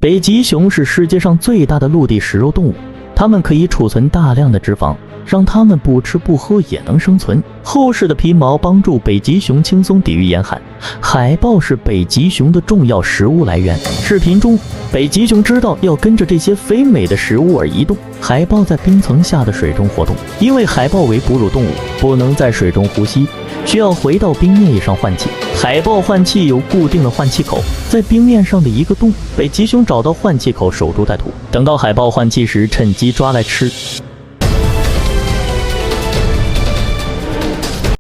北极熊是世界上最大的陆地食肉动物，它们可以储存大量的脂肪，让它们不吃不喝也能生存。厚实的皮毛帮助北极熊轻松抵御严寒。海豹是北极熊的重要食物来源。视频中，北极熊知道要跟着这些肥美的食物而移动。海豹在冰层下的水中活动，因为海豹为哺乳动物，不能在水中呼吸，需要回到冰面以上换气。海豹换气有固定的换气口，在冰面上的一个洞，北极熊找到换气口，守株待兔，等到海豹换气时，趁机抓来吃。